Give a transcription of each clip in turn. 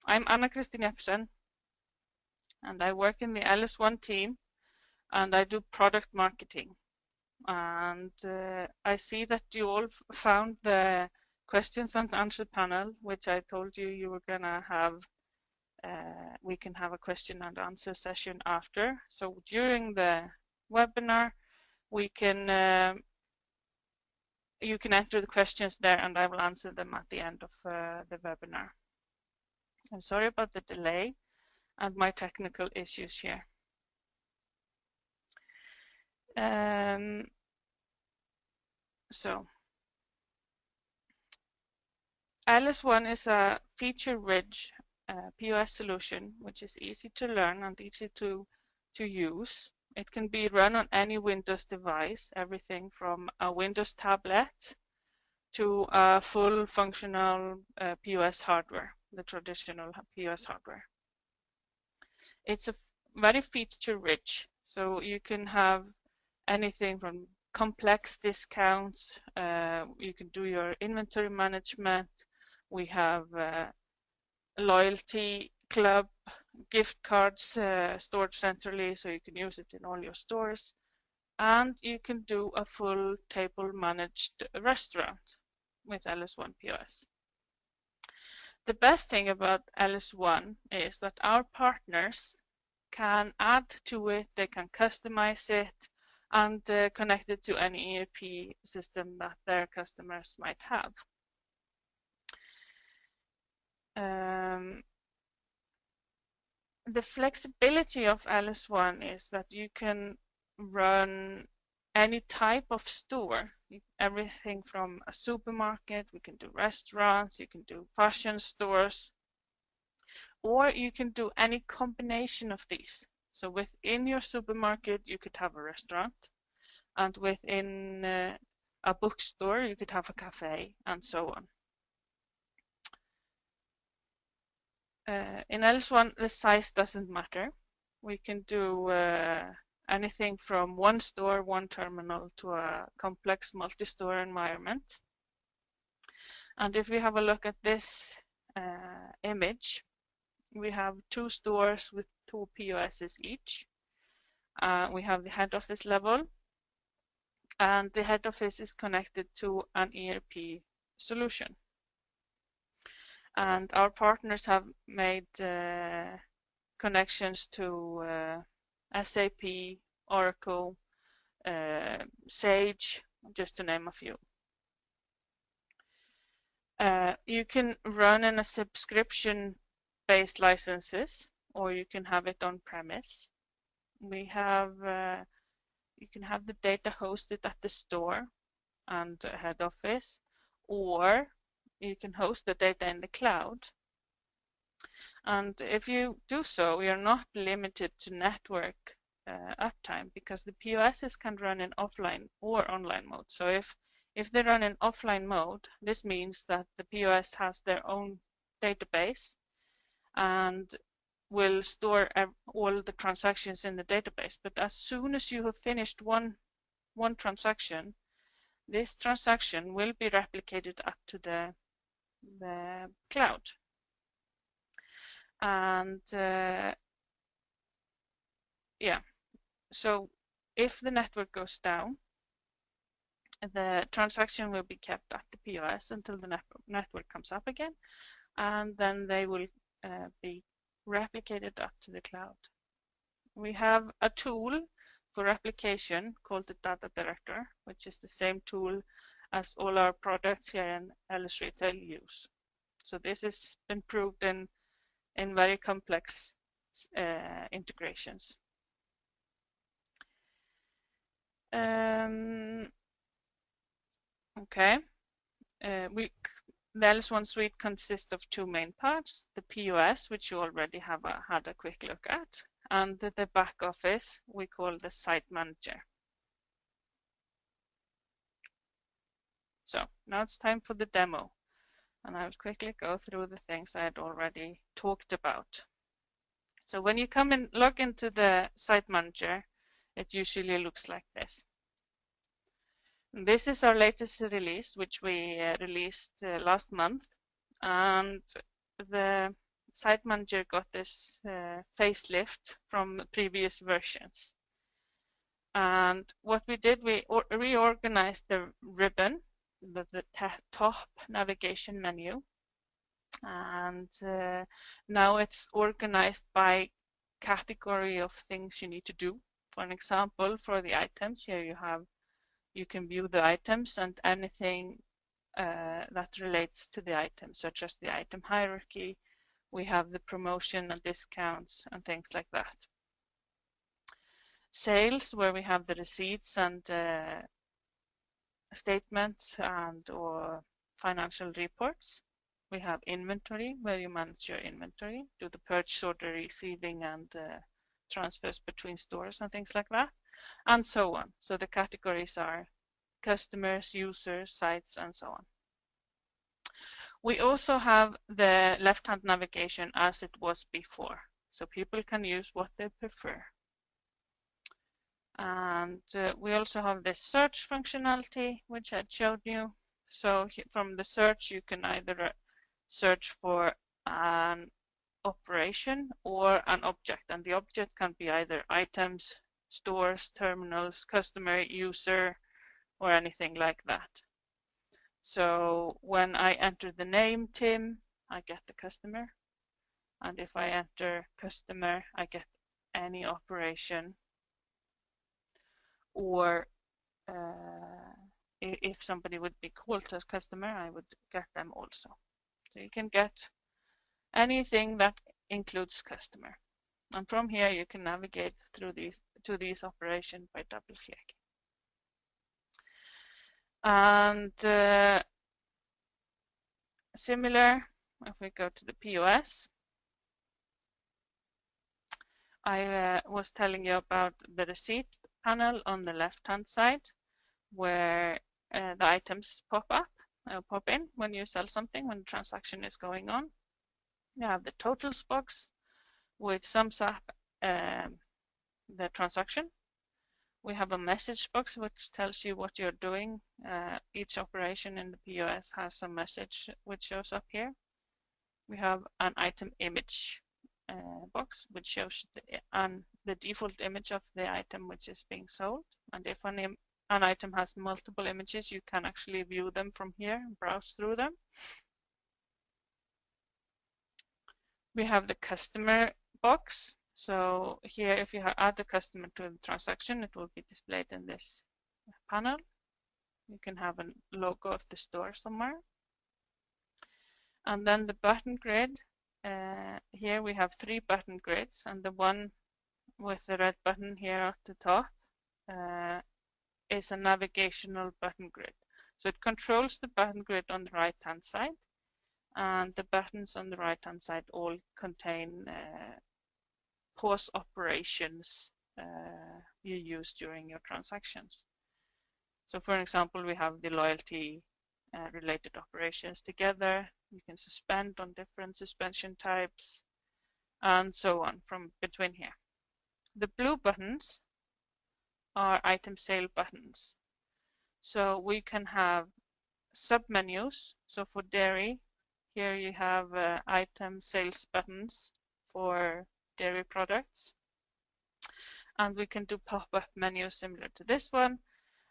I'm Anna-Kristin Jeppsen, and I work in the LS1 team, and I do product marketing. And I see that you all found the questions and answer panel, which I told you were gonna have. We can have a question and answer session after. So during the webinar, we can you can enter the questions there, and I will answer them at the end of the webinar. I'm sorry about the delay and my technical issues here. So LS1 is a feature-rich POS solution, which is easy to learn and easy to use. It can be run on any Windows device, everything from a Windows tablet to a full functional POS hardware, the traditional POS hardware. It's a very feature-rich, so you can have anything from complex discounts, you can do your inventory management, we have loyalty club gift cards stored centrally, so you can use it in all your stores, and you can do a full table managed restaurant with LS1 POS. The best thing about LS1 is that our partners can add to it, they can customize it, and connect it to any ERP system that their customers might have. The flexibility of LS1 is that you can run any type of store, everything from a supermarket, we can do restaurants, you can do fashion stores, or you can do any combination of these. So within your supermarket, you could have a restaurant, and within a bookstore, you could have a cafe, and so on. In LS1, the size doesn't matter. We can do anything from one store, one terminal, to a complex multi-store environment. And if we have a look at this image, we have two stores with two POSs each. We have the head office level, and the head office is connected to an ERP solution. And our partners have made connections to SAP, Oracle, Sage, just to name a few. You can run in a subscription-based licenses, or you can have it on premise. We have you can have the data hosted at the store and head office, or you can host the data in the cloud. And if you do so, you're not limited to network uptime, because the POSs can run in offline or online mode. So if they run in offline mode, this means that the POS has their own database and will store all the transactions in the database. But as soon as you have finished one transaction, this transaction will be replicated up to the cloud. And yeah, so if the network goes down, the transaction will be kept at the POS until the network comes up again, and then they will be replicated up to the cloud. We have a tool for replication called the Data Director, which is the same tool as all our products here in LS Retail use. So this has been proved in very complex integrations. Okay, the LS1 suite consists of two main parts: the POS, which you already have had a quick look at, and the back office we call the Site Manager. So now it's time for the demo, and I will quickly go through the things I had already talked about. So when you come and log into the Site Manager, it usually looks like this. This is our latest release, which we released last month, and the Site Manager got this facelift from previous versions. And what we did, we reorganized the ribbon, the top navigation menu. And now it's organized by category of things you need to do. For an example, for the items, here you can view the items and anything that relates to the item, such as the item hierarchy. We have the promotion and discounts and things like that. Sales, where we have the receipts and statements and or financial reports. We have inventory, where you manage your inventory, do the purchase order receiving and transfers between stores and things like that, and so on. So the categories are customers, users, sites, and so on. We also have the left-hand navigation as it was before, so people can use what they prefer. And we also have this search functionality, which I showed you. So from the search, you can either search for an operation or an object, and the object can be either items, stores, terminals, customer, user, or anything like that. So when I enter the name Tim, I get the customer, and if I enter customer, I get any operation, or if somebody would be called as customer, I would get them also. So you can get anything that includes customer. And from here you can navigate through these operations by double click. And similar, if we go to the POS, I was telling you about the receipt panel on the left hand side, where the items pop in when you sell something, when the transaction is going on. You have the totals box, which sums up the transaction. We have a message box which tells you what you're doing. Each operation in the POS has a message which shows up here. We have an item image box which shows the default image of the item which is being sold. And if an item has multiple images, you can actually view them from here and browse through them. We have the customer box. So here, if you add the customer to the transaction, it will be displayed in this panel. You can have a logo of the store somewhere. And then the button grid. Here we have 3 button grids, and the one with the red button here at the top is a navigational button grid. So it controls the button grid on the right hand side, and the buttons on the right hand side all contain POS operations you use during your transactions. So for example, we have the loyalty related operations together. You can suspend on different suspension types and so on from between here. The blue buttons are item sale buttons. So we can have submenus. So for dairy, here you have item sales buttons for dairy products. And we can do pop-up menus similar to this one.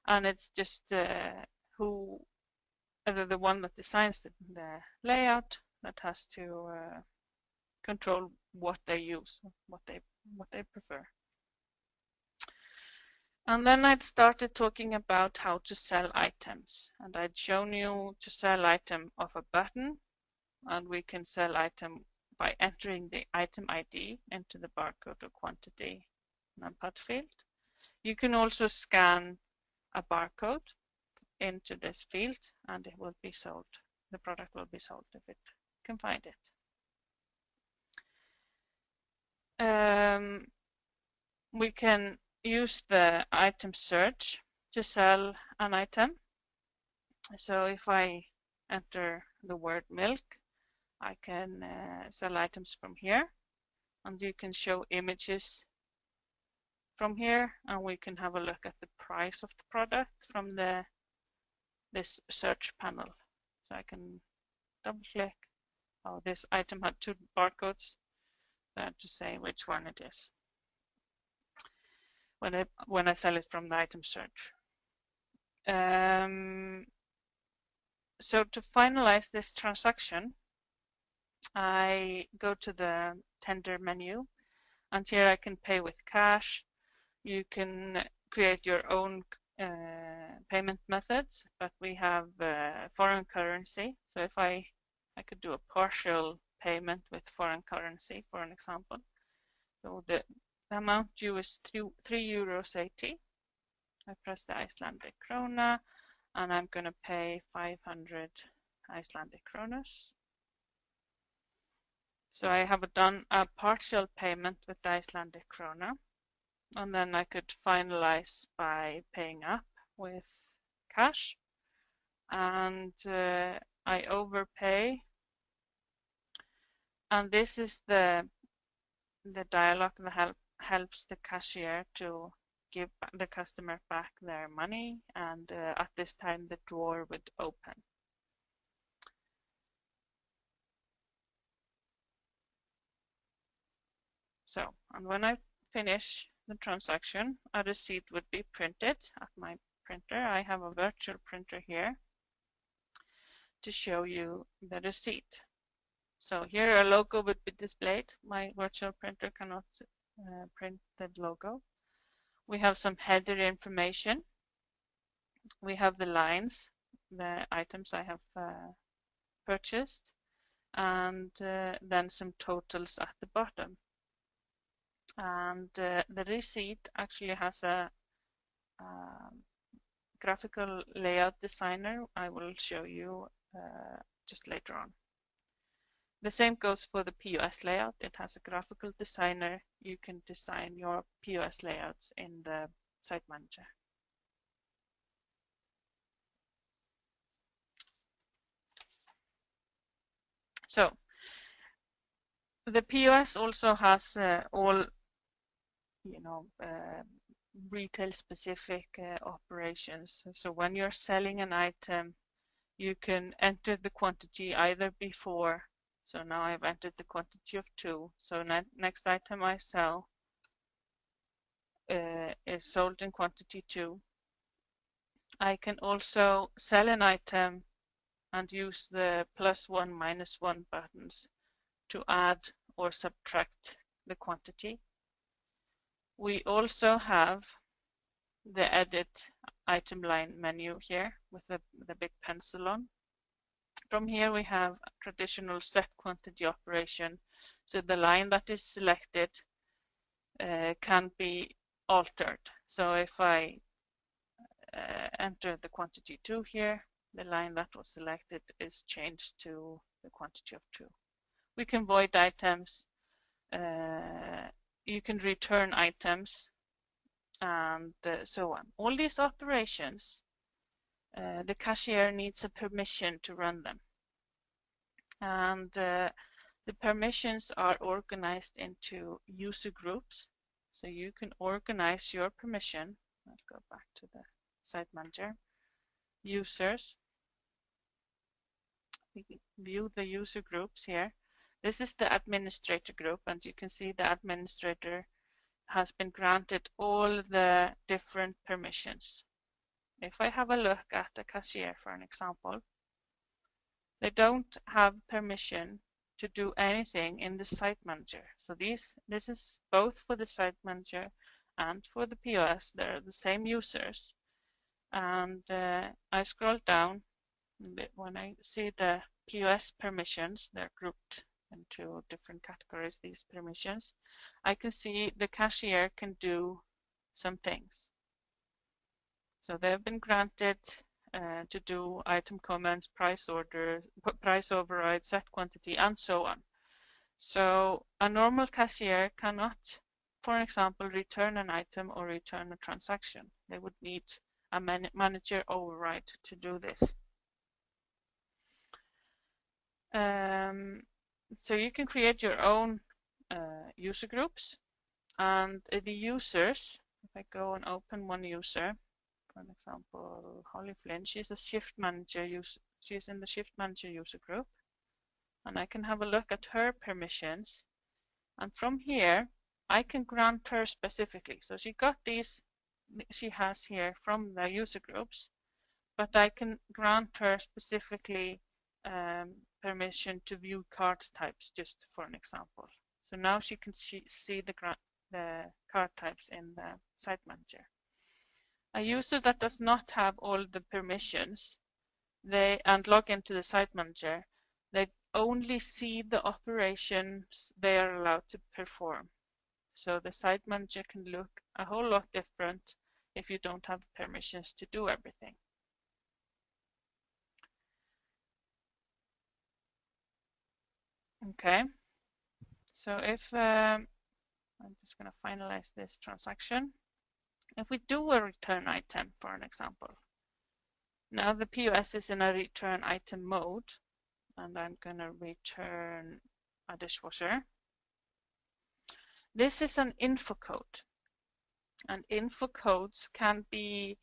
And it's just the one that designs the layout that has to control what they use, what they prefer. And then I'd started talking about how to sell items, and I'd shown you to sell item of a button, and we can sell item by entering the item ID into the barcode or quantity numpad field. You can also scan a barcode into this field and it will be sold. The product will be sold if it can find it. We can use the item search to sell an item. So if I enter the word milk, I can sell items from here, and you can show images from here, and we can have a look at the price of the product from this search panel. So I can double click oh, this item had 2 barcodes. I have to say which one it is when I sell it from the item search. So to finalize this transaction, I go to the tender menu, and here I can pay with cash. You can create your own payment methods, but we have foreign currency. So if I could do a partial payment with foreign currency, for an example. So the amount due is €3.80. I press the Icelandic krona, and I'm going to pay 500 Icelandic kronas. So I have done a partial payment with the Icelandic krona, and then I could finalize by paying up with cash, and I overpay, and this is the dialogue that helps the cashier to give the customer back their money, and at this time the drawer would open. So, and when I finish the transaction, a receipt would be printed at my printer. I have a virtual printer here to show you the receipt. So here a logo would be displayed. My virtual printer cannot print the logo. We have some header information. We have the lines, the items I have purchased, and then some totals at the bottom. And the receipt actually has a graphical layout designer I will show you just later on. The same goes for the POS layout. It has a graphical designer. You can design your POS layouts in the Site Manager. So the POS also has all, retail specific operations. So when you're selling an item, you can enter the quantity either before. So now I've entered the quantity of 2. So next item I sell is sold in quantity 2. I can also sell an item and use the +1, -1 buttons to add or subtract the quantity. We also have the edit item line menu here with the big pencil on. From here we have a traditional set quantity operation. So the line that is selected can be altered. So if I enter the quantity 2 here, the line that was selected is changed to the quantity of 2. We can void items. You can return items, and so on. All these operations, the cashier needs a permission to run them. And the permissions are organized into user groups. So you can organize your permission. Let's go back to the Site Manager. Users. We view the user groups here. This is the administrator group, and you can see the administrator has been granted all the different permissions. If I have a look at the cashier, for an example, they don't have permission to do anything in the Site Manager. So this is both for the Site Manager and for the POS. They're the same users. And I scroll down. When I see the POS permissions, they're grouped into different categories, these permissions. I can see the cashier can do some things. So they've been granted to do item comments, price order, price override, set quantity, and so on. So a normal cashier cannot, for example, return an item or return a transaction. They would need a manager override to do this. So you can create your own user groups, and the users, if I go and open one user, for example, Holly Flynn, she's a shift manager. She's in the shift manager user group. and I can have a look at her permissions. And from here, I can grant her specifically. So she got these, she has here from the user groups, but I can grant her specifically permission to view card types, just for an example. So now she can see the card types in the site manager. A user that does not have all the permissions and log into the site manager, they only see the operations they are allowed to perform. So the site manager can look a whole lot different if you don't have permissions to do everything. Okay, so if I'm just going to finalize this transaction. If we do a return item, for an example, now the POS is in a return item mode, and I'm going to return a dishwasher. This is an info code, and info codes can be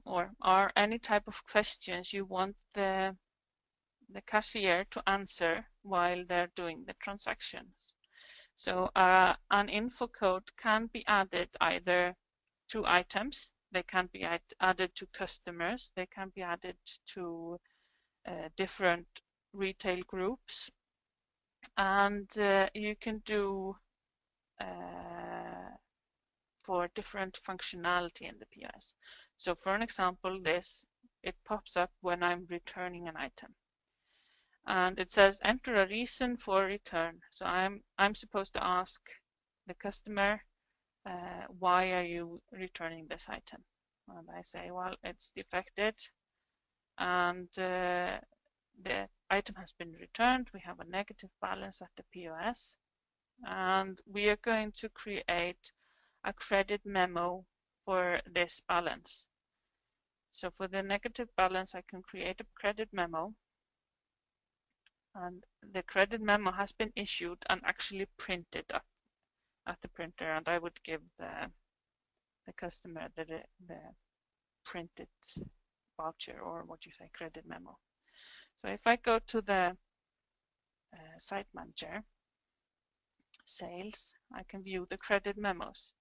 or are any type of questions you want the cashier to answer while they're doing the transactions. So an info code can be added either to items, they can be added to customers, they can be added to different retail groups, and you can do for different functionality in the POS. So for an example, it pops up when I'm returning an item. And it says enter a reason for return. So I'm supposed to ask the customer, why are you returning this item? And I say, well, it's defected and the item has been returned. We have a negative balance at the POS, and we are going to create a credit memo for this balance. So for the negative balance, I can create a credit memo, and the credit memo has been issued and actually printed up at the printer, and I would give the customer the printed voucher, or what you say, credit memo. So if I go to the site manager, sales, I can view the credit memos.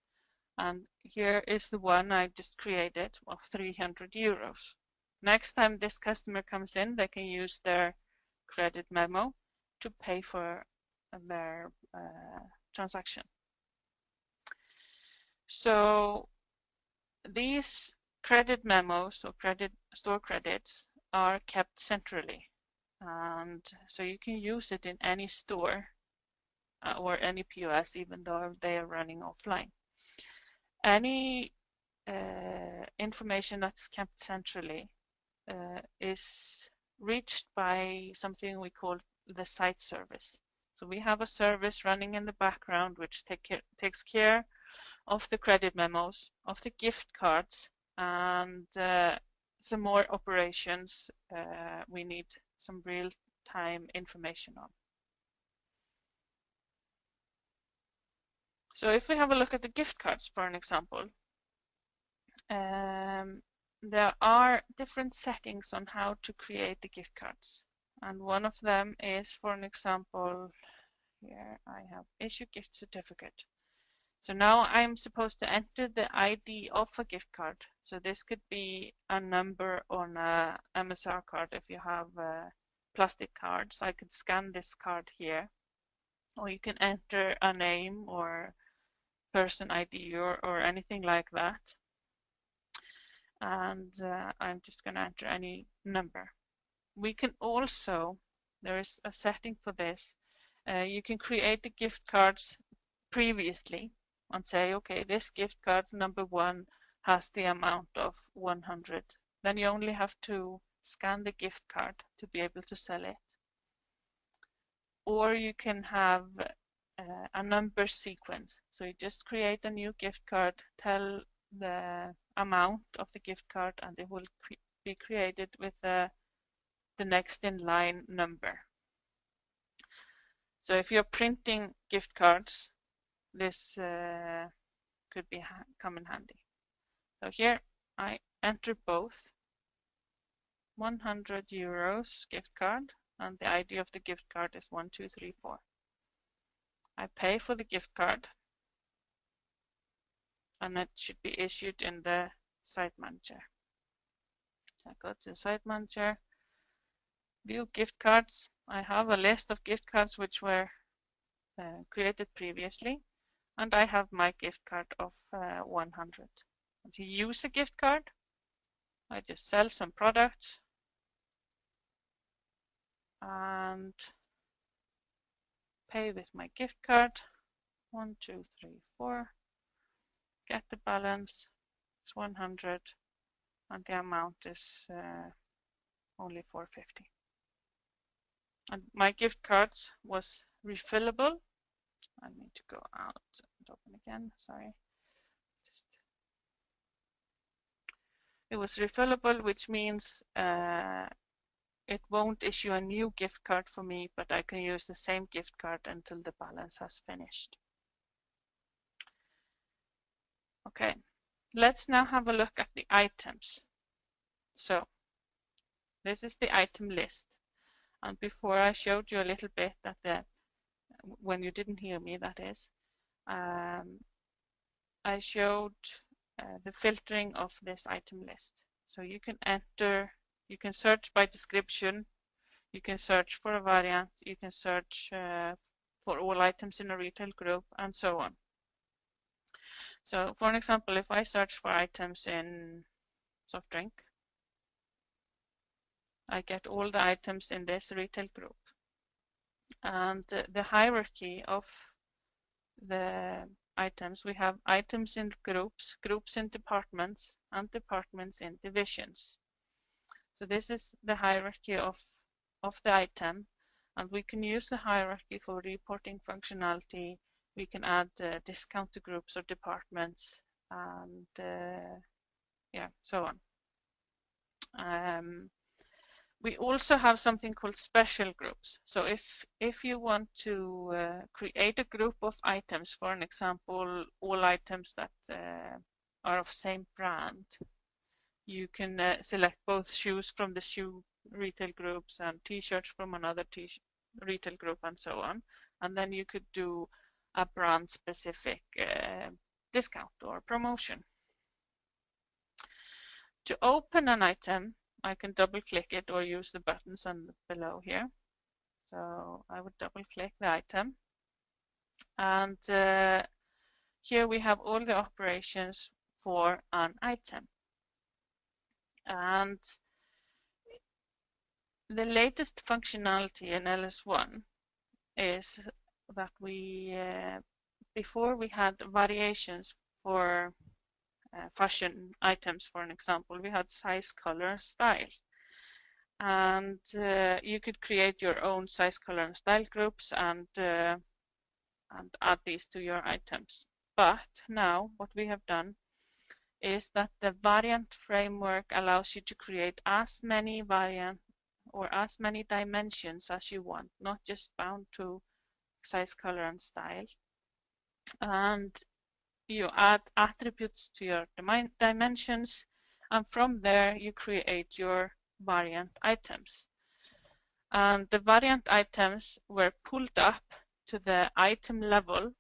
And here is the one I just created of 300 euros. Next time this customer comes in, they can use their credit memo to pay for their transaction. So these credit memos or store credits are kept centrally, and so you can use it in any store or any POS, even though they are running offline. Any information that's kept centrally is reached by something we call the site service. So we have a service running in the background which takes care of the credit memos, of the gift cards, and some more operations we need some real-time information on. So if we have a look at the gift cards, for an example, there are different settings on how to create the gift cards. And one of them is, for an example, here I have issue gift certificate. So now I'm supposed to enter the ID of a gift card. So this could be a number on a MSR card. If you have plastic cards, I could scan this card here. Or you can enter a name or person ID or anything like that. And I'm just going to enter any number. We can also, there is a setting for this, you can create the gift cards previously and say, okay, this gift card number 1 has the amount of 100. Then you only have to scan the gift card to be able to sell it. Or you can have a number sequence. So you just create a new gift card, tell the amount of the gift card, and it will be created with the next in line number. So if you're printing gift cards, this could come in handy. So here I enter both 100 euros gift card and the ID of the gift card is 1234. I pay for the gift card, and it should be issued in the Site Manager. So I go to the Site Manager, view gift cards. I have a list of gift cards which were created previously, and I have my gift card of 100. And to use a gift card, I just sell some products and pay with my gift card. 1, 2, 3, 4. Get the balance. It's 100, and the amount is only 450. And my gift cards was refillable. I need to go out and open again. Sorry. It was refillable, which means it won't issue a new gift card for me, but I can use the same gift card until the balance has finished. Okay, let's now have a look at the items. So this is the item list. And before I showed you a little bit that when you didn't hear me, that is, I showed the filtering of this item list. So you can enter, you can search by description, you can search for a variant, you can search for all items in a retail group, and so on. So for an example, if I search for items in soft drink, I get all the items in this retail group. And the hierarchy of the items, we have items in groups, groups in departments, and departments in divisions. So this is the hierarchy of the item, and we can use the hierarchy for reporting functionality. We can add discount to groups or departments, and yeah, so on. We also have something called special groups. So if you want to create a group of items, for an example, all items that are of same brand, you can select both shoes from the shoe retail groups and t-shirts from another retail group, and so on. And then you could do a brand specific discount or promotion. To open an item, I can double click it or use the buttons on below here. So I would double click the item, and here we have all the operations for an item. And the latest functionality in LS1 is that we before we had variations for fashion items, for an example, we had size, color, and style. And you could create your own size, color, and style groups and add these to your items. But now what we have done is that the variant framework allows you to create as many variant or as many dimensions as you want, not just bound to size, color, and style. And you add attributes to your dimensions, and from there you create your variant items. And the variant items were pulled up to the item level,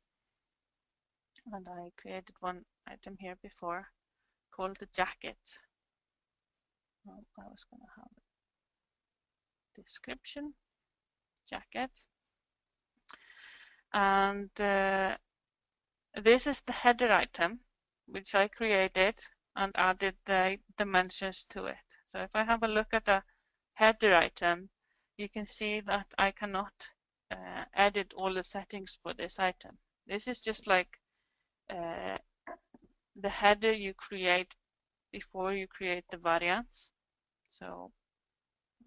and I created one item here before called the jacket. I was going to have a description, jacket. And this is the header item, which I created and added the dimensions to it. So if I have a look at a header item, you can see that I cannot edit all the settings for this item. This is just like the header you create before you create the variants. So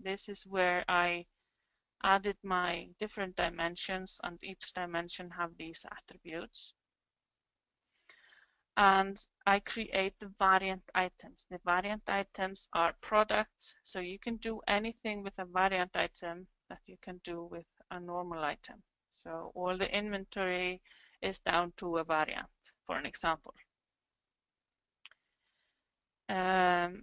this is where I added my different dimensions, and each dimension have these attributes. And I create the variant items. The variant items are products, so you can do anything with a variant item that you can do with a normal item. So all the inventory is down to a variant, for an example. And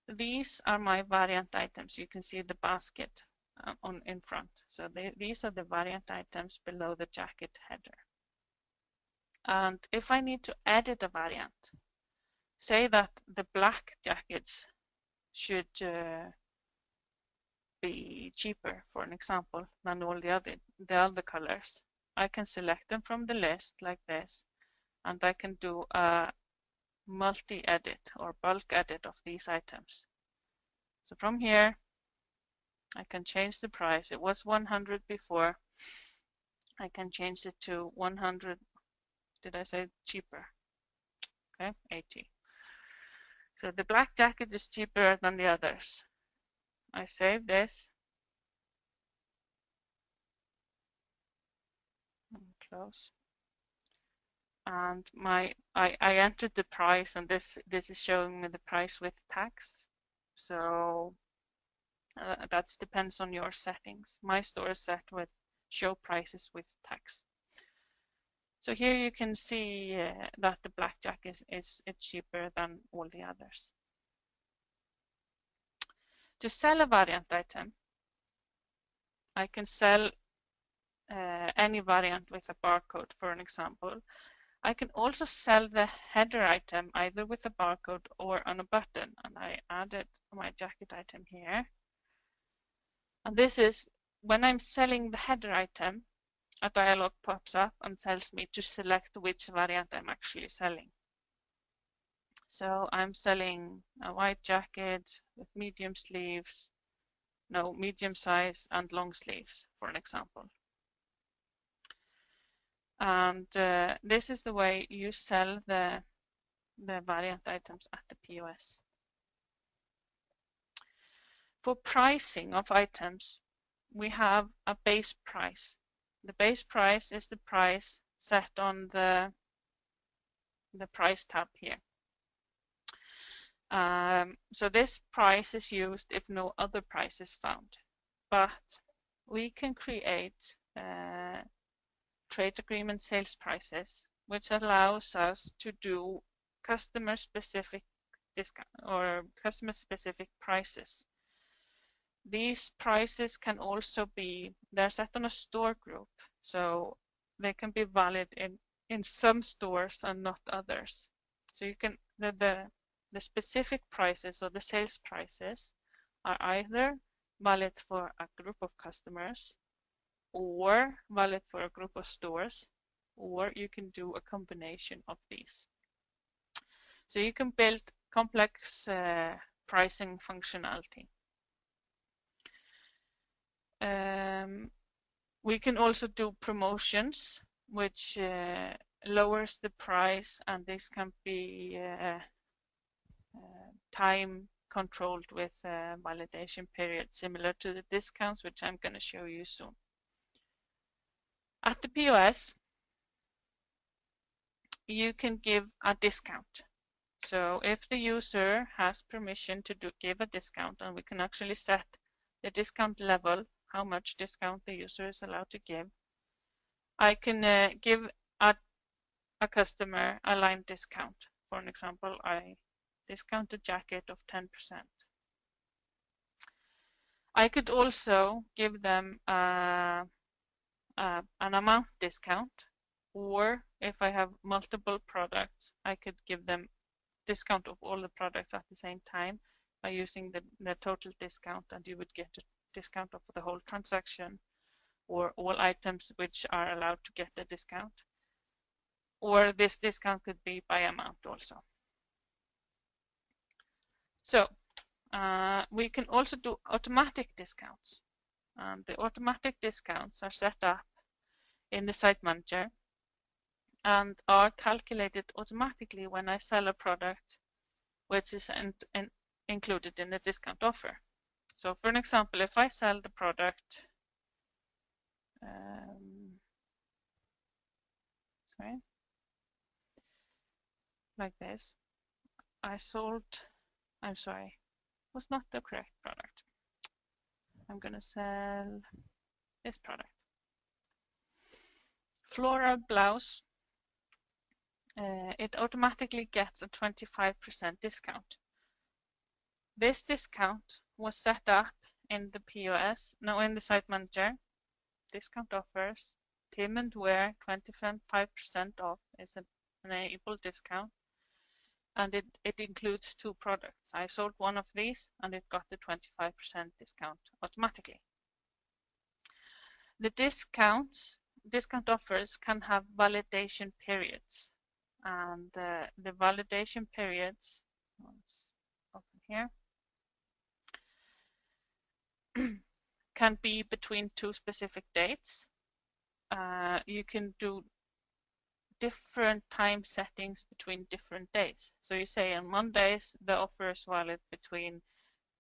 these are my variant items. You can see the basket in front. So these are the variant items below the jacket header. And if I need to edit a variant, say that the black jackets should be cheaper, for an example, than all the other colors, I can select them from the list like this, and I can do a multi-edit or bulk edit of these items. So from here, I can change the price. It was 100 before. I can change it to 100. Did I say cheaper? Okay, 80. So the black jacket is cheaper than the others. I save this. Close. And I entered the price, and this is showing me the price with tax. So that depends on your settings. My store is set with show prices with tax. So here you can see that the blackjack is cheaper than all the others. To sell a variant item, I can sell any variant with a barcode, for an example. I can also sell the header item either with a barcode or on a button, and I added my jacket item here. And this is when I'm selling the header item, a dialog pops up and tells me to select which variant I'm actually selling. So I'm selling a white jacket with medium sleeves, no, medium size and long sleeves, for an example. And this is the way you sell the variant items at the POS. For pricing of items, we have a base price. The base price is the price set on the price tab here. So this price is used if no other price is found. But we can create trade agreement sales prices, which allows us to do customer specific discount or customer specific prices. These prices can also be, they're set on a store group, so they can be valid in some stores and not others. So you can, the specific prices or the sales prices are either valid for a group of customers or valid for a group of stores, or you can do a combination of these. So you can build complex pricing functionality. We can also do promotions, which lowers the price, and this can be time controlled with a validation period, similar to the discounts, which I'm going to show you soon. At the POS, you can give a discount. So if the user has permission to give a discount, and we can actually set the discount level, how much discount the user is allowed to give, I can give a customer a line discount. For an example, I discount a jacket of 10%. I could also give them an amount discount, or if I have multiple products, I could give them discount of all the products at the same time by using the total discount, and you would get a discount of the whole transaction or all items which are allowed to get a discount. Or this discount could be by amount also. So we can also do automatic discounts. And the automatic discounts are set up in the site manager and are calculated automatically when I sell a product which is included in the discount offer. So for an example, if I sell the product, like this, I'm sorry, was not the correct product. I'm gonna sell this product. Floral blouse. It automatically gets a 25% discount. This discount was set up in the POS, no, in the site manager. Discount offers, Tim and Wear 25% off is an enabled discount, and it includes 2 products. I sold one of these and it got the 25% discount automatically. The discount offers can have validation periods, and the validation periods, let's open here, can be between 2 specific dates. You can do different time settings between different days. So you say on Mondays the offer is valid between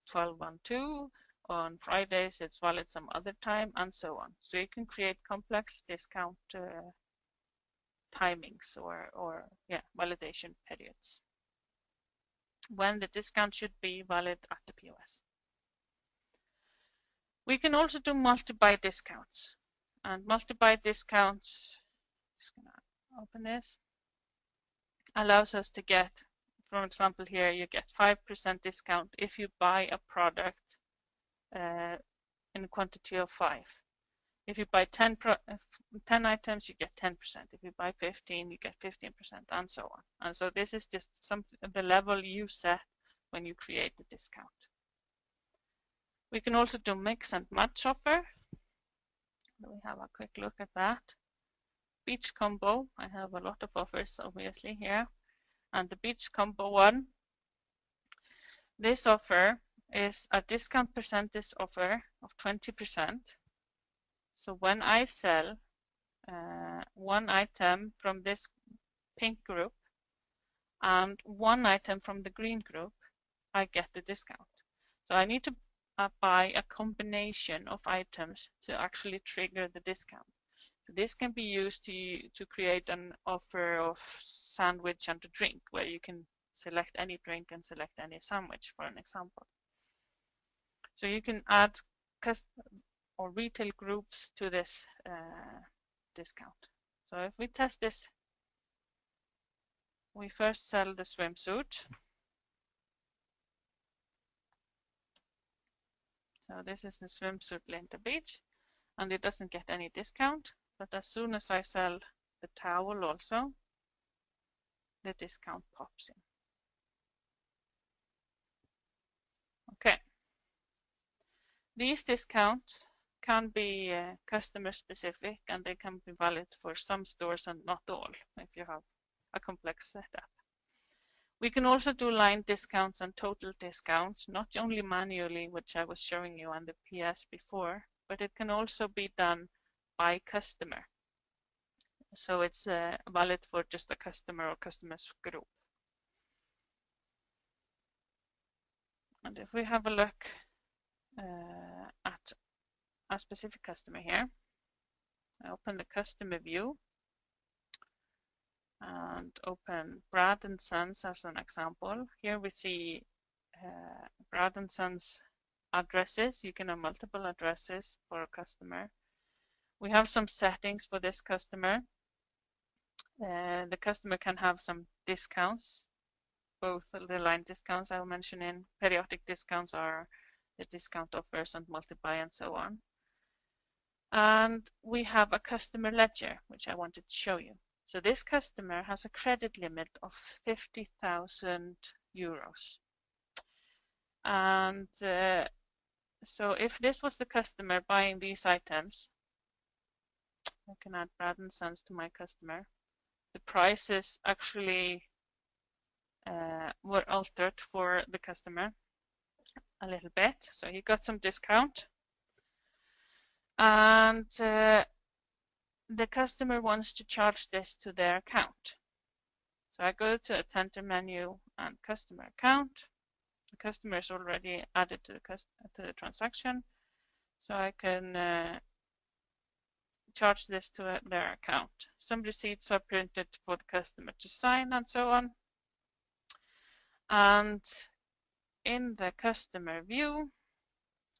12 and 2, on Fridays it's valid some other time, and so on. So you can create complex discount timings or validation periods when the discount should be valid at the POS. We can also do multi-buy discounts, and multi-buy discounts, just gonna open this, allows us to get, for example here, you get 5% discount if you buy a product in a quantity of 5. If you buy 10 items, you get 10%. If you buy 15, you get 15%, and so on. And so this is just the level you set when you create the discount. We can also do mix and match offer. We have a quick look at that. Beach combo, I have a lot of offers obviously here. And the beach combo one, this offer is a discount percentage offer of 20%. So when I sell one item from this pink group and one item from the green group, I get the discount. So I need to buy a combination of items to actually trigger the discount. So this can be used to create an offer of sandwich and a drink, where you can select any drink and select any sandwich, for an example. So you can add or retail groups to this discount. So if we test this, we first sell the swimsuit. So this is the swimsuit Linda Beach, and it doesn't get any discount. But as soon as I sell the towel also, the discount pops in. Okay. These discounts can be customer specific, and they can be valid for some stores and not all if you have a complex setup. We can also do line discounts and total discounts, not only manually, which I was showing you on the PS before, but it can also be done by customer. So it's valid for just a customer or customers group. And if we have a look at a specific customer here, I open the customer view and open Brad & Sons as an example. Here we see Brad & Sons addresses. You can have multiple addresses for a customer. We have some settings for this customer. The customer can have some discounts, both the line discounts I will mention in. Periodic discounts are the discount offers and multi-buy and so on. And we have a customer ledger, which I wanted to show you. So this customer has a credit limit of 50,000 euros. And so if this was the customer buying these items, I can add Brad & Sons to my customer. The prices actually were altered for the customer a little bit. So he got some discount. And the customer wants to charge this to their account. So I go to Attender menu and customer account. The customer is already added to the transaction. So I can charge this to their account. Some receipts are printed for the customer to sign and so on. And in the customer view,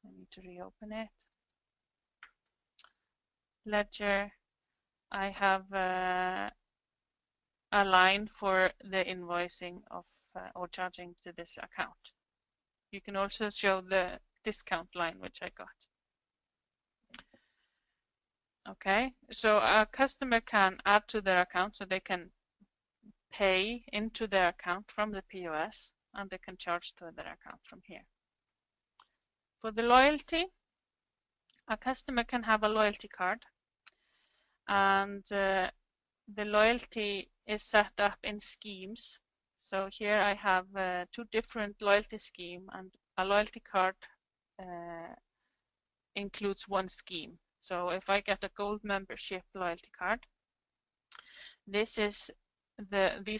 I need to reopen it. Ledger, I have a line for the invoicing of or charging to this account. You can also show the discount line, which I got. Okay, so a customer can add to their account, so they can pay into their account from the POS, and they can charge to their account from here. For the loyalty, a customer can have a loyalty card, and the loyalty is set up in schemes. So here I have 2 different loyalty scheme, and a loyalty card includes 1 scheme. So if I get a gold membership loyalty card, these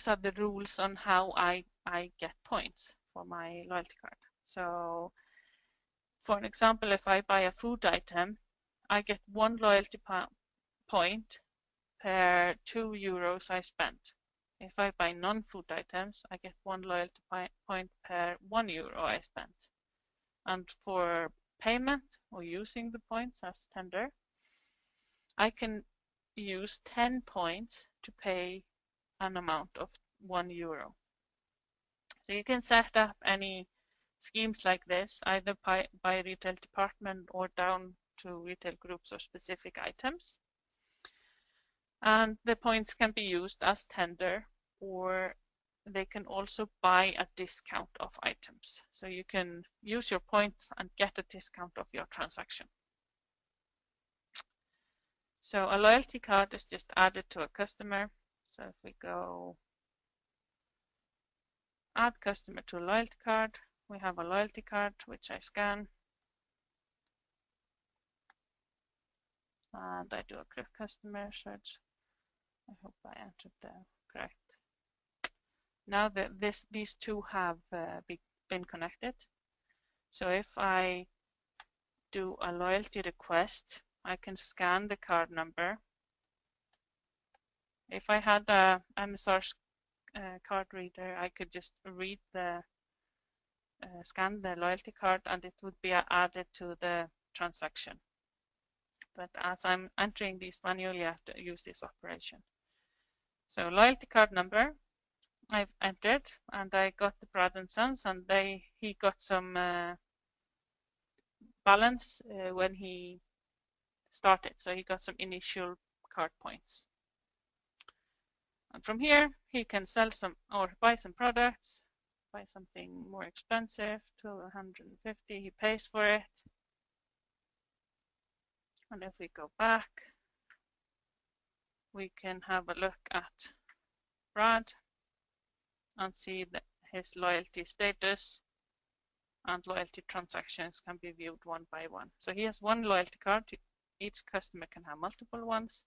are the rules on how I get points for my loyalty card. So for an example, if I buy a food item, I get 1 loyalty point per €2 I spent. If I buy non-food items, I get 1 loyalty point per €1 I spent. And for payment or using the points as tender, I can use 10 points to pay an amount of €1. So you can set up any schemes like this, either by retail department or down to retail groups or specific items. And the points can be used as tender, or they can also buy a discount of items. So you can use your points and get a discount of your transaction. So a loyalty card is just added to a customer. So if we go add customer to a loyalty card, we have a loyalty card which I scan. And I do a quick customer search. I hope I entered the correct. Now that these 2 have been connected. So if I do a loyalty request, I can scan the card number. If I had a MSR card reader, I could just read the scan the loyalty card, and it would be added to the transaction. But as I'm entering these manually, I have to use this operation. So loyalty card number I've entered, and I got the Brad and Sons, and he got some balance when he started, so he got some initial card points. And from here he can sell some or buy some products, buy something more expensive, 250, he pays for it. And if we go back, we can have a look at Brad and see his loyalty status, and loyalty transactions can be viewed one by one. So he has 1 loyalty card. Each customer can have multiple ones.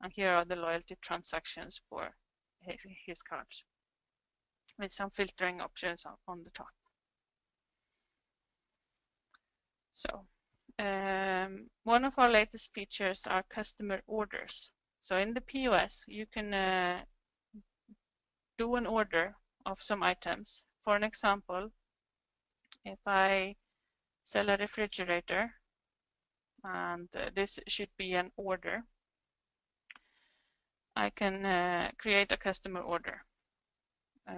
And here are the loyalty transactions for his cards, with some filtering options on the top. So one of our latest features are customer orders. So in the POS, you can do an order of some items. For an example, if I sell a refrigerator, and this should be an order, I can create a customer order.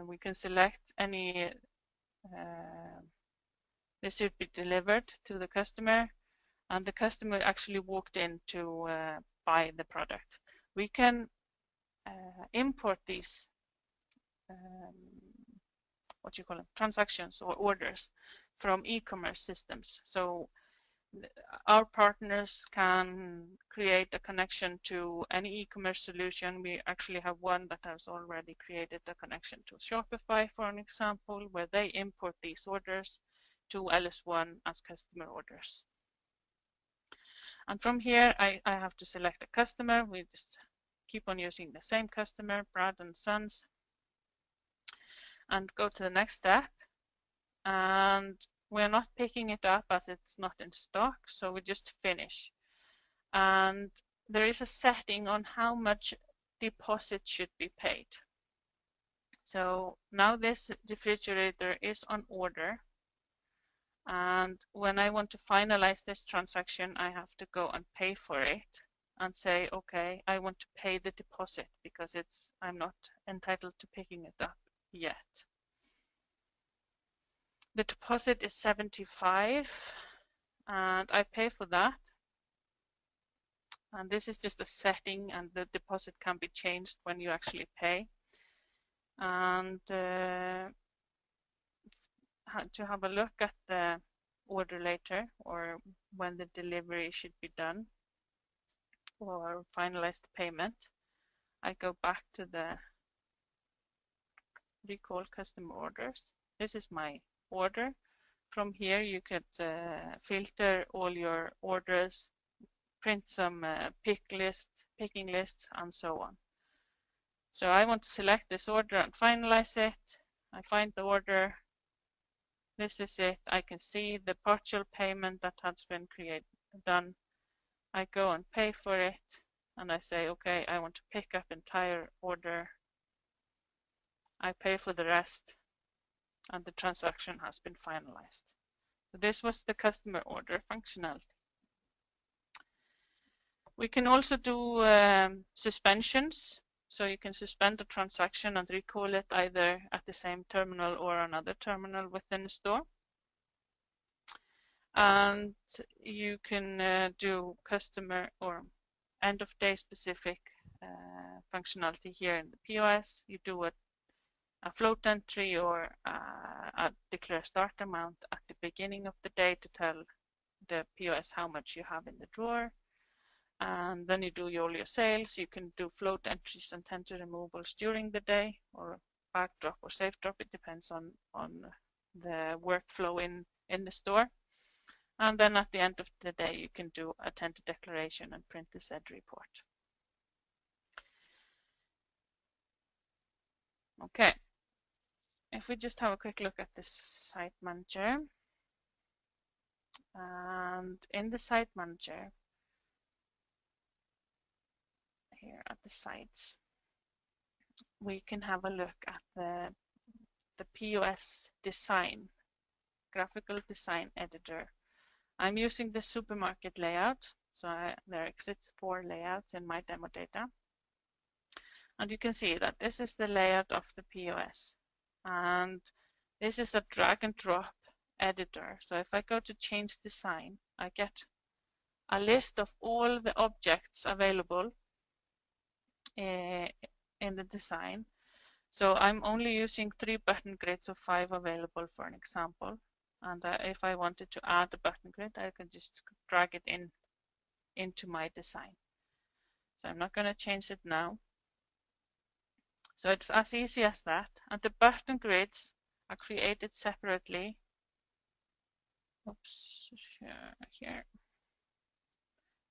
We can select any, this should be delivered to the customer, and the customer actually walked in to buy the product. We can import these transactions or orders from e-commerce systems. So our partners can create a connection to any e-commerce solution. We actually have one that has already created a connection to Shopify, for an example, where they import these orders to LS1 as customer orders. And from here, I have to select a customer. We just keep on using the same customer, Brad and Sons, and go to the next step. And we're not picking it up as it's not in stock, so we just finish. And there is a setting on how much deposit should be paid. So now this refrigerator is on order, and when I want to finalize this transaction, I have to go and pay for it and say, okay, I want to pay the deposit because I'm not entitled to picking it up yet. The deposit is 75 and I pay for that. And this is just a setting, and the deposit can be changed when you actually pay. And to have a look at the order later, or when the delivery should be done, or finalize the payment, I go back to the recall customer orders. This is my order. From here you could filter all your orders, print some picking lists, and so on. So I want to select this order and finalize it. I find the order. This is it. I can see the partial payment that has been done. I go and pay for it, and I say, okay, I want to pick up entire order. I pay for the rest, and the transaction has been finalized. So this was the customer order functionality. We can also do suspensions. So you can suspend a transaction and recall it either at the same terminal or another terminal within the store. And you can do customer or end of day specific functionality here in the POS. You do a float entry or declare start amount at the beginning of the day to tell the POS how much you have in the drawer. And then you do all your sales. You can do float entries and tender removals during the day, or backdrop or safe drop. It depends on the workflow in the store. And then at the end of the day, you can do a tender declaration and print the said report. Okay. If we just have a quick look at the site manager. And in the site manager, here at the sites, we can have a look at the POS design, graphical design editor. I'm using the supermarket layout, so there exists 4 layouts in my demo data. And you can see that this is the layout of the POS. And this is a drag and drop editor. So if I go to change design, I get a list of all the objects available in the design. So I'm only using 3 button grids of 5 available for an example. And if I wanted to add a button grid, I can just drag it into my design. So I'm not going to change it now. So it's as easy as that. And the button grids are created separately. Oops, here.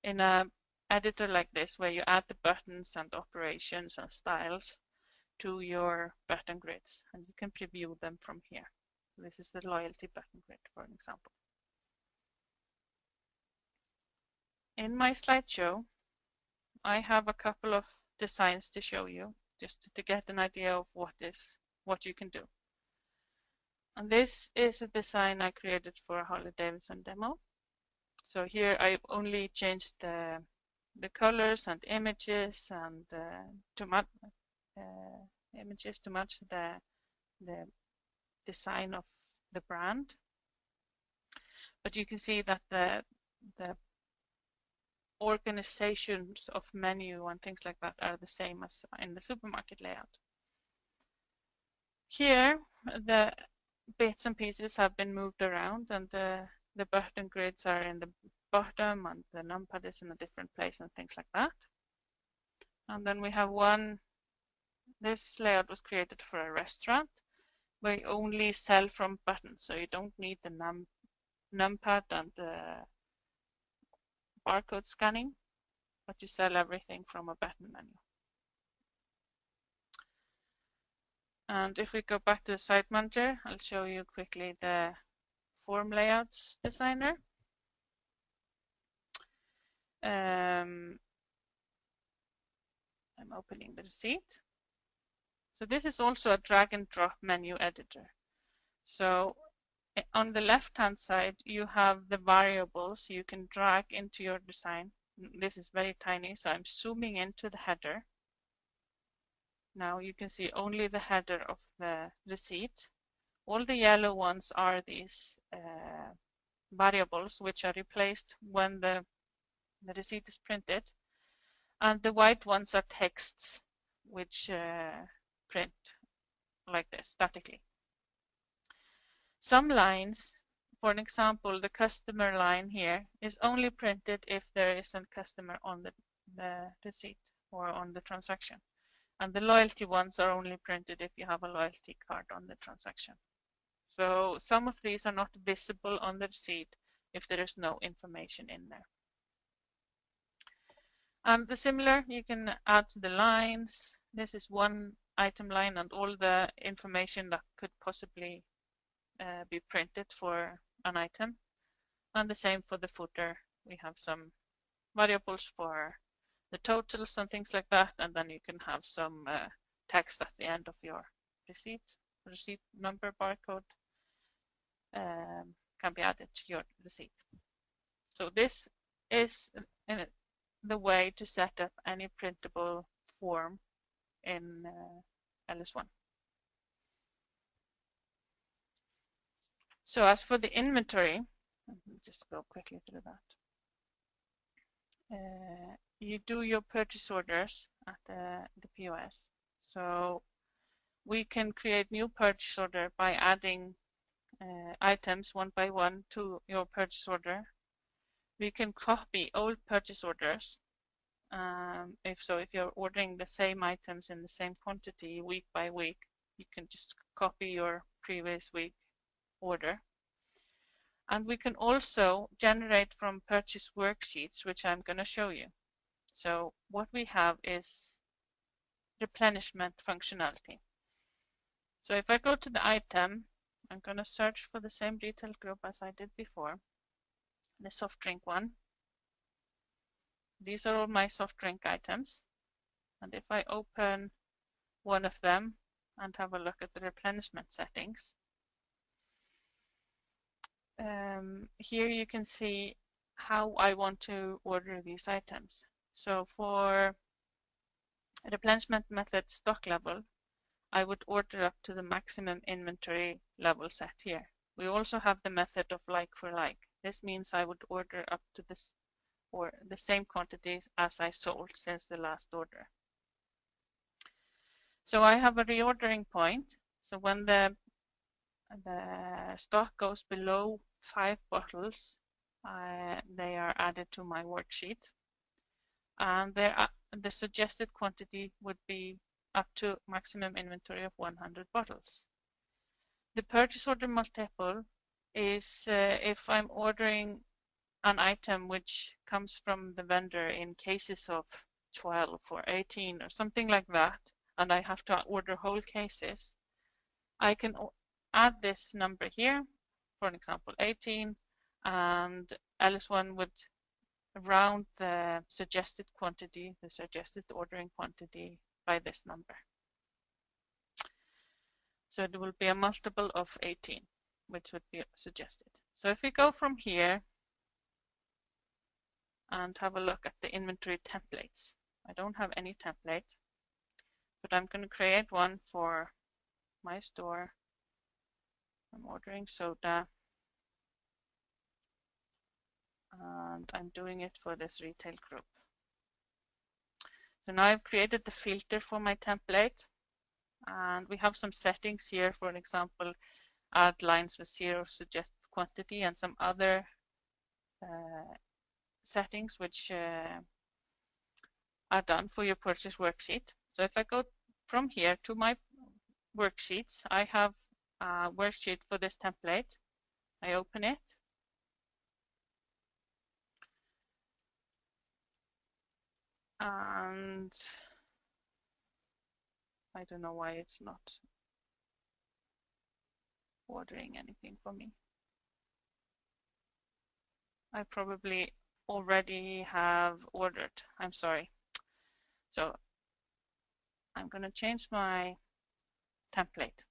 In an editor like this, where you add the buttons and operations and styles to your button grids, and you can preview them from here. This is the loyalty button grid, for an example. In my slideshow, I have a couple of designs to show you, just to get an idea of what you can do. And this is a design I created for a Harley-Davidson demo. So here I've only changed the colors and images and to match the design of the brand. But you can see that the organizations of menu and things like that are the same as in the supermarket layout. Here, the bits and pieces have been moved around, and the button grids are in the bottom, and the numpad is in a different place, and things like that. And then we have this layout was created for a restaurant where you only sell from buttons, so you don't need the numpad and the barcode scanning, but you sell everything from a button menu. And if we go back to the site manager, I'll show you quickly the form layouts designer. I'm opening the receipt. So this is also a drag and drop menu editor. So on the left-hand side, you have the variables you can drag into your design. This is very tiny, so I'm zooming into the header. Now you can see only the header of the receipt. All the yellow ones are these variables which are replaced when the receipt is printed, and the white ones are texts which print like this statically. Some lines, for an example, the customer line here is only printed if there is a customer on the receipt or on the transaction. And the loyalty ones are only printed if you have a loyalty card on the transaction. So some of these are not visible on the receipt if there is no information in there. And the similar, you can add to the lines. This is one item line and all the information that could possibly be printed for an item. And the same for the footer. We have some variables for the totals and things like that, and then you can have some text at the end of your receipt number barcode can be added to your receipt. So this is the way to set up any printable form in LS1. So as for the inventory, let me just go quickly through that. You do your purchase orders at the POS. So we can create new purchase order by adding items one by one to your purchase order. We can copy old purchase orders. If you're ordering the same items in the same quantity week by week, you can just copy your previous week order. And we can also generate from purchase worksheets, which I'm going to show you. So what we have is replenishment functionality. So if I go to the item, I'm going to search for the same retail group as I did before, the soft drink one. These are all my soft drink items. And if I open one of them and have a look at the replenishment settings, here you can see how I want to order these items. So for replenishment method stock level, I would order up to the maximum inventory level set here. We also have the method of like for like. This means I would order up to this or the same quantities as I sold since the last order. So I have a reordering point. So when the stock goes below 5 bottles, they are added to my worksheet. And the suggested quantity would be up to maximum inventory of 100 bottles. The purchase order multiple is if I'm ordering an item which comes from the vendor in cases of 12 or 18 or something like that, and I have to order whole cases, I can add this number here, for an example 18, and LS1 would round the suggested quantity, the suggested ordering quantity, by this number. So it will be a multiple of 18, which would be suggested. So if we go from here and have a look at the inventory templates, I don't have any template, but I'm going to create one for my store. I'm ordering soda, and I'm doing it for this retail group. So now I've created the filter for my template, and we have some settings here. For an example, add lines with 0 suggested quantity and some other settings which are done for your purchase worksheet. So if I go from here to my worksheets, I have a worksheet for this template. I open it. And I don't know why it's not ordering anything for me. I probably already have ordered. I'm sorry. So I'm going to change my template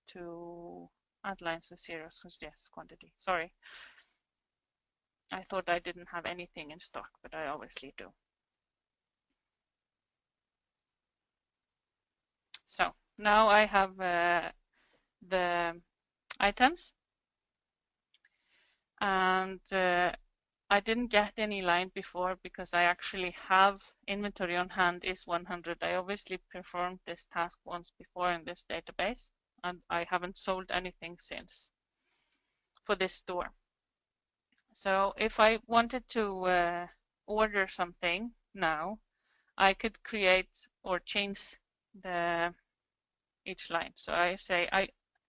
to add lines with 0 suggested quantity. Sorry. I thought I didn't have anything in stock, but I obviously do. So now I have the items. And I didn't get any line before because I actually have inventory on hand is 100. I obviously performed this task once before in this database, and I haven't sold anything since for this store. So if I wanted to order something now, I could create or change each line. So I say,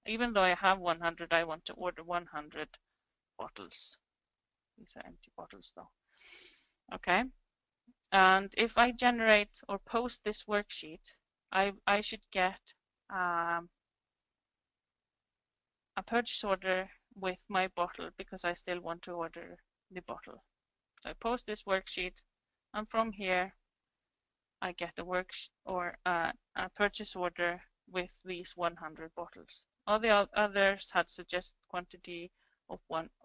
even though I have 100, I want to order 100 bottles. These are empty bottles though. Okay. And if I generate or post this worksheet, I should get a purchase order with my bottle because I still want to order the bottle. So I post this worksheet, and from here I get a purchase order with these 100 bottles. All the others had suggested quantity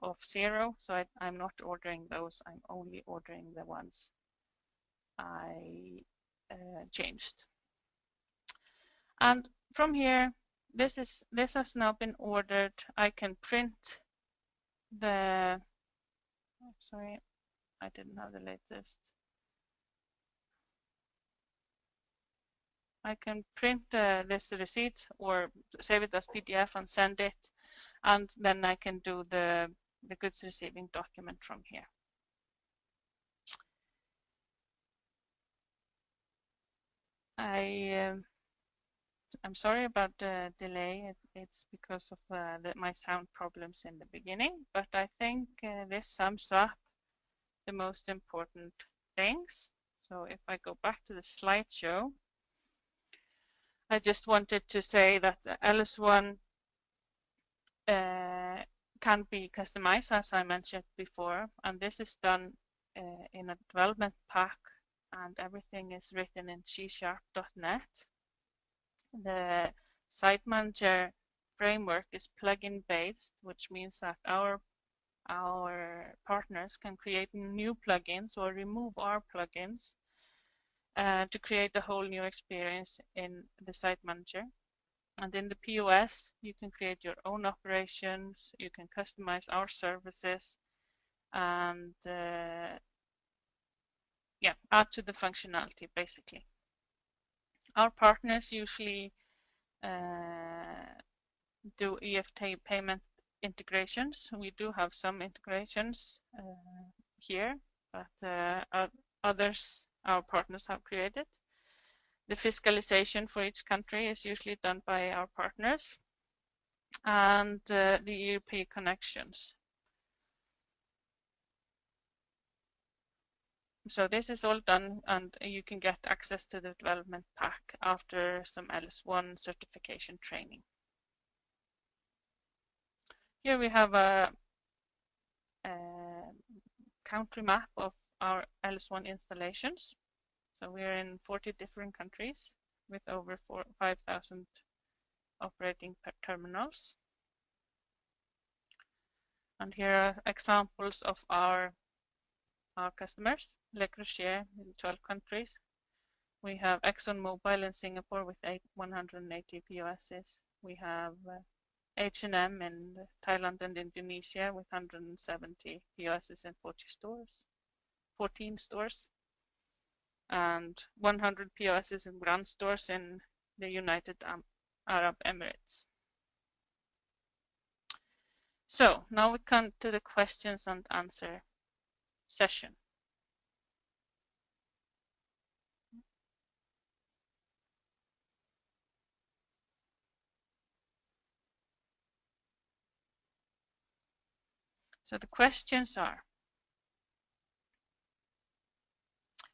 of 0, so I'm not ordering those. I'm only ordering the ones I changed. And from here, this has now been ordered. I can print the. Oh, sorry, I didn't have the latest. I can print this receipt or save it as PDF and send it, and then I can do the goods receiving document from here. I'm sorry about the delay. It's because of my sound problems in the beginning, but I think this sums up the most important things. So if I go back to the slideshow, I just wanted to say that the LS1 can be customized, as I mentioned before, and this is done in a development pack, and everything is written in C#.net. The Site Manager framework is plugin based, which means that our partners can create new plugins or remove our plugins to create a whole new experience in the Site Manager. And in the POS, you can create your own operations, you can customize our services, and yeah, add to the functionality basically. Our partners usually do EFT payment integrations. We do have some integrations here, but others our partners have created. The fiscalization for each country is usually done by our partners, and the ERP connections. So this is all done, and you can get access to the development pack after some LS1 certification training. Here we have a country map of our LS1 installations. So we're in 40 different countries with over 5,000 operating terminals. And here are examples of our customers. Le Creuset in 12 countries. We have ExxonMobil in Singapore with 180 POSs. We have H&M in Thailand and Indonesia with 170 POSs in 14 stores. And 100 POSs in brand stores in the United Arab Emirates. So now we come to the questions and answer session. So the questions are,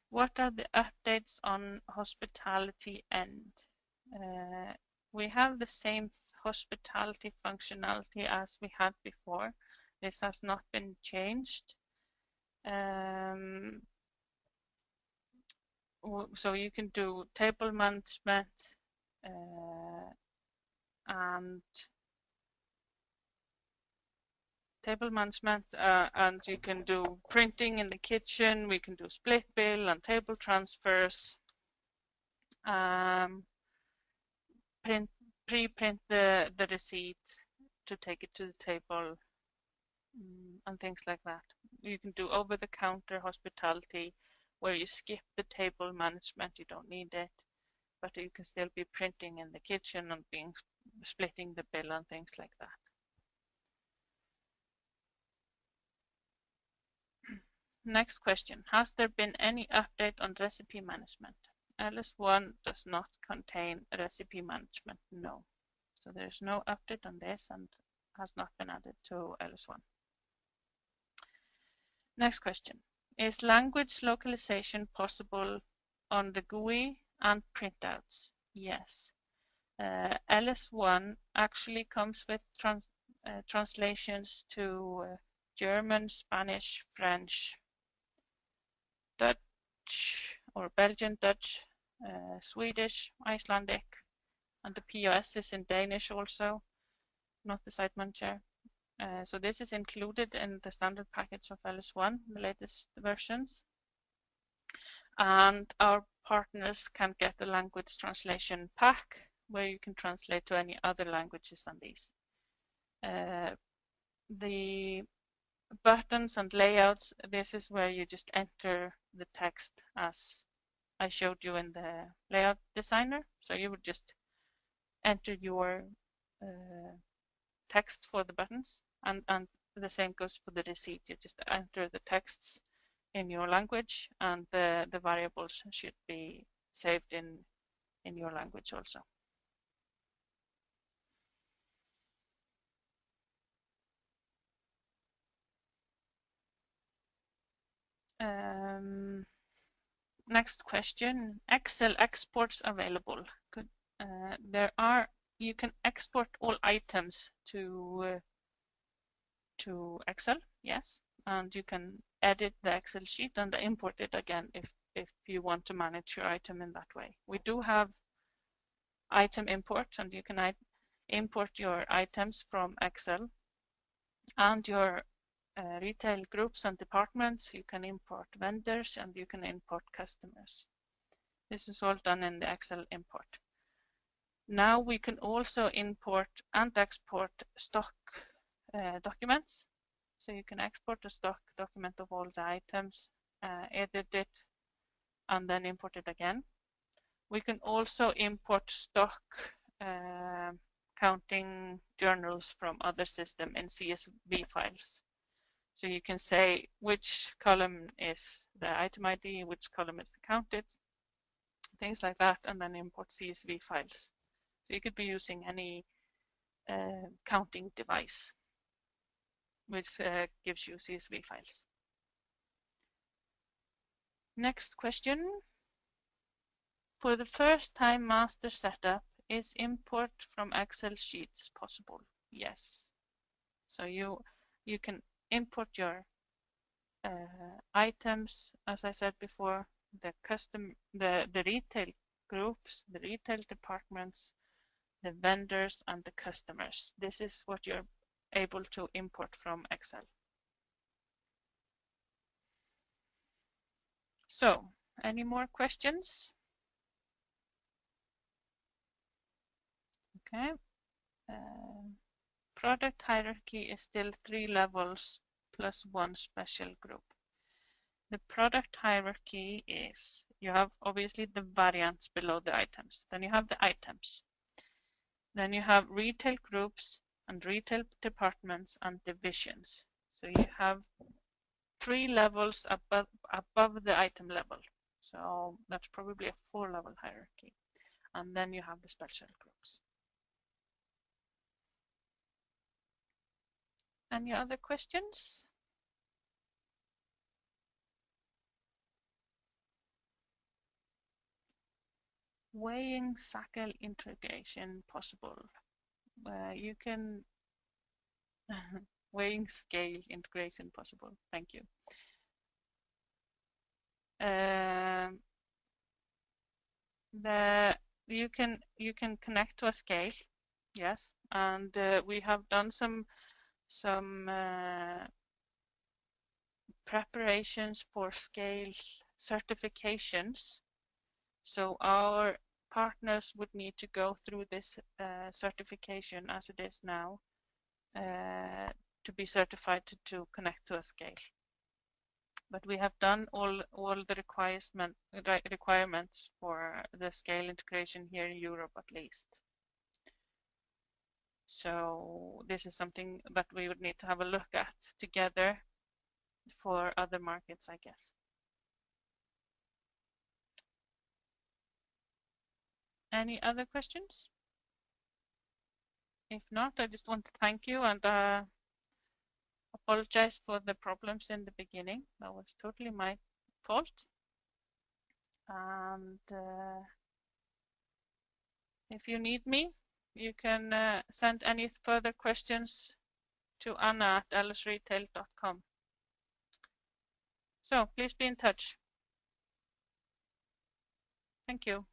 what are the updates on hospitality end? We have the same hospitality functionality as we had before. This has not been changed. So you can do table management and you can do printing in the kitchen. We can do split bill and table transfers. Pre-print the receipt to take it to the table, and things like that. You can do over-the-counter hospitality where you skip the table management, you don't need it, but you can still be printing in the kitchen and splitting the bill and things like that. Next question. Has there been any update on recipe management? LS1 does not contain recipe management, no. So there's no update on this and has not been added to LS1. Next question. Is language localization possible on the GUI and printouts? Yes. LS1 actually comes with translations to German, Spanish, French, Dutch or Belgian Dutch, Swedish, Icelandic, and the POS is in Danish also, not the site manager. So this is included in the standard package of LS1, the latest versions. And our partners can get the language translation pack where you can translate to any other languages than these. The buttons and layouts, this is where you just enter the text as I showed you in the layout designer. So you would just enter your text for the buttons, and the same goes for the receipt. You just enter the texts in your language, and the variables should be saved in your language also. Next question. Excel exports available. Good. You can export all items to Excel, yes, and you can edit the Excel sheet and import it again if you want to manage your item in that way. We do have item import, and you can import your items from Excel, and your retail groups and departments. You can import vendors and you can import customers. This is all done in the Excel import. Now we can also import and export stock documents. So you can export a stock document of all the items, edit it, and then import it again. We can also import stock counting journals from other systems in CSV files. So you can say which column is the item ID, which column is the counted, things like that, and then import CSV files. So you could be using any counting device which gives you CSV files. Next question. For the first time master setup, is import from Excel sheets possible? Yes. So you can import your items, as I said before, the retail groups, the retail departments, the vendors, and the customers. This is what you're able to import from Excel. So, any more questions? Okay. Product hierarchy is still 3 levels plus 1 special group. The product hierarchy is, you have obviously the variants below the items. Then you have the items. Then you have retail groups and retail departments and divisions. So you have 3 levels above the item level. So that's probably a 4-level hierarchy. And then you have the special groups. Any other questions? Weighing SACL integration possible. You can weighing scale integration possible. Thank you. You can connect to a scale, yes, and we have done some preparations for scale certifications. So our partners would need to go through this certification as it is now to be certified to connect to a scale. But we have done all the requirements for the scale integration here in Europe at least. So this is something that we would need to have a look at together for other markets, I guess. Any other questions? If not, I just want to thank you and apologize for the problems in the beginning. That was totally my fault. And if you need me, you can send any further questions to anna@ellisretail.com. So please be in touch. Thank you.